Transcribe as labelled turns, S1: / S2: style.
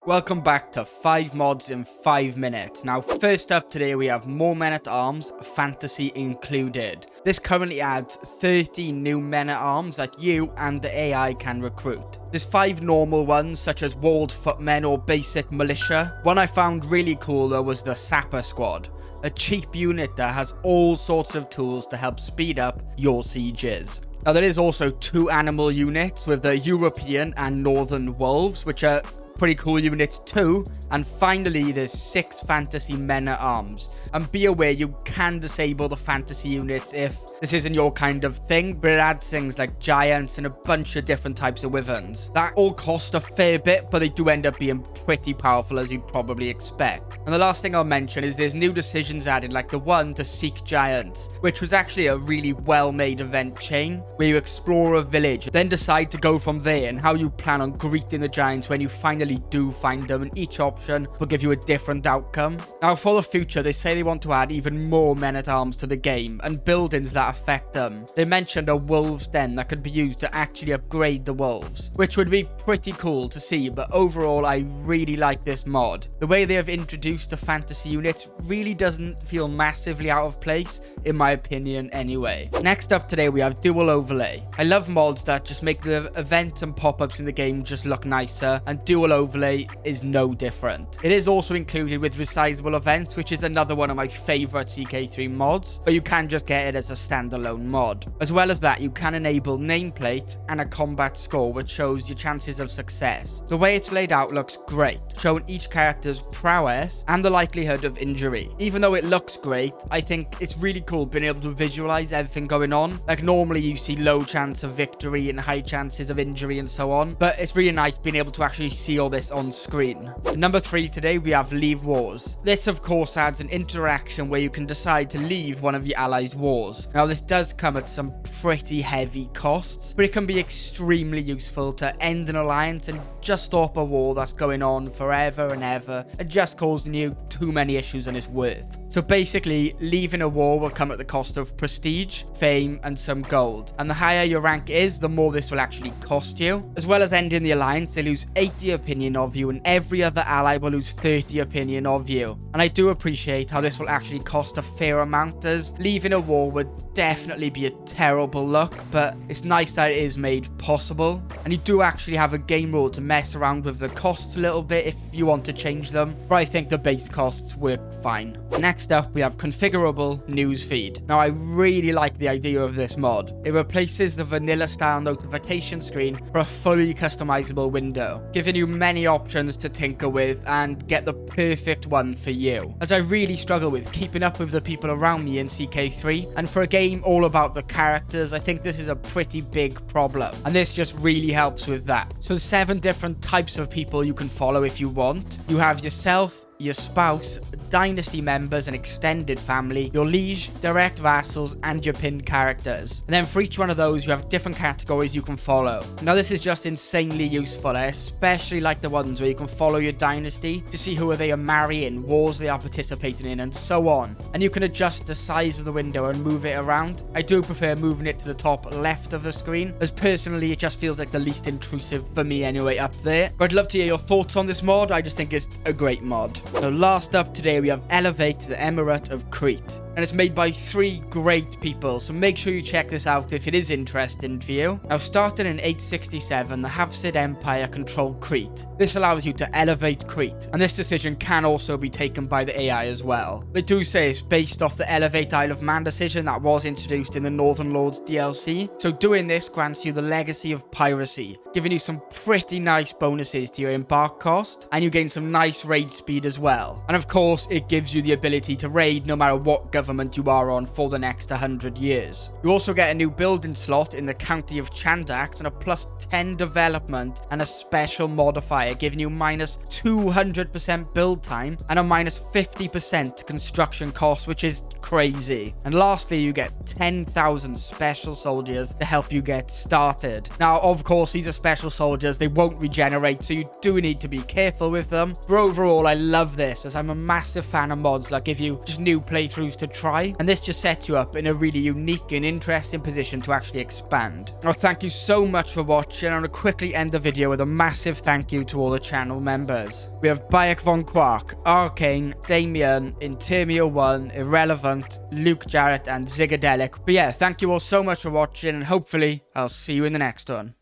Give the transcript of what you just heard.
S1: Welcome back to 5 mods in 5 minutes. Now first up today we have more men-at-arms, fantasy included. This currently adds 13 new men-at-arms that you and the AI can recruit. There's 5 normal ones such as walled footmen or basic militia. One I found really cool though was the sapper squad. A cheap unit that has all sorts of tools to help speed up your sieges. Now there is also 2 animal units with the European and Northern wolves, which are pretty cool units too. And finally there's 6 fantasy men-at-arms. And be aware you can disable the fantasy units if this isn't your kind of thing, but it adds things like giants and a bunch of different types of wyverns. That all cost a fair bit, but they do end up being pretty powerful as you'd probably expect. And the last thing I'll mention is there's new decisions added, like the one to seek giants, which was actually a really well-made event chain where you explore a village, then decide to go from there and how you plan on greeting the giants when you finally do find them, and each option will give you a different outcome. Now for the future, they say they want to add even more men-at-arms to the game and buildings that affect them. They mentioned a wolves den that could be used to actually upgrade the wolves, which would be pretty cool to see, but overall I really like this mod. The way they have introduced the fantasy units really doesn't feel massively out of place, in my opinion anyway. Next up today we have Duel Overlay. I love mods that just make the events and pop-ups in the game just look nicer, and Duel Overlay is no different. It is also included with resizable events, which is another one of my favourite CK3 mods, but you can just get it as a standalone mod. As well as that, you can enable nameplates and a combat score which shows your chances of success. The way it's laid out looks great, showing each character's prowess and the likelihood of injury. Even though it looks great, I think it's really cool being able to visualize everything going on. Like normally you see low chance of victory and high chances of injury and so on, but it's really nice being able to actually see all this on screen. Number 3 today we have Leave Wars. This of course adds an interaction where you can decide to leave one of your allies' wars. Now this does come at some pretty heavy costs, but it can be extremely useful to end an alliance and just stop a war that's going on forever and ever and just causing you too many issues than it's worth. So basically, leaving a war will come at the cost of prestige, fame, and some gold. And the higher your rank is, the more this will actually cost you. As well as ending the alliance, they lose 80 opinion of you, and every other ally will lose 30 opinion of you. And I do appreciate how this will actually cost a fair amount, as leaving a war would definitely be a terrible look, but it's nice that it is made possible. And you do actually have a game rule to mess around with the costs a little bit if you want to change them, but I think the base costs work fine. Next up, we have Configurable Newsfeed. Now, I really like the idea of this mod. It replaces the vanilla style notification screen for a fully customizable window, giving you many options to tinker with and get the perfect one for you. As I really struggle with keeping up with the people around me in CK3, and for a game all about the characters, I think this is a pretty big problem, and this just really helps with that. So there's 7 different types of people you can follow if you want. You have yourself, your spouse, dynasty members and extended family, your liege, direct vassals, and your pinned characters. And then for each one of those, you have different categories you can follow. Now this is just insanely useful. I especially like the ones where you can follow your dynasty to see who they are marrying, wars they are participating in, and so on. And you can adjust the size of the window and move it around. I do prefer moving it to the top left of the screen, as personally it just feels like the least intrusive for me anyway up there. But I'd love to hear your thoughts on this mod. I just think it's a great mod. So last up today we have Emirate, the Emirate of Crete. And it's made by 3 great people, so make sure you check this out if it is interesting for you. Now starting in 867, the Hafsid Empire controlled Crete. This allows you to elevate Crete, and this decision can also be taken by the AI as well. They do say it's based off the Elevate Isle of Man decision that was introduced in the Northern Lords DLC, so doing this grants you the Legacy of Piracy, giving you some pretty nice bonuses to your embark cost, and you gain some nice raid speed as well. And of course, it gives you the ability to raid no matter what government you are on for the next 100 years. You also get a new building slot in the county of Chandax and a plus 10 development and a special modifier giving you minus 200% build time and a minus 50% construction cost, which is crazy. And lastly, you get 10,000 special soldiers to help you get started. Now, of course, these are special soldiers. They won't regenerate, so you do need to be careful with them. But overall, I love this, as I'm a massive fan of mods that give you just new playthroughs to try, and this just sets you up in a really unique and interesting position to actually expand. Now, thank you so much for watching. I'm going to quickly end the video with a massive thank you to all the channel members. We have Bayek Von Quark, Arcane, Damien, Intermio1, Irrelevant, Luke Jarrett, and Zigadelic. But yeah, thank you all so much for watching, and hopefully I'll see you in the next one.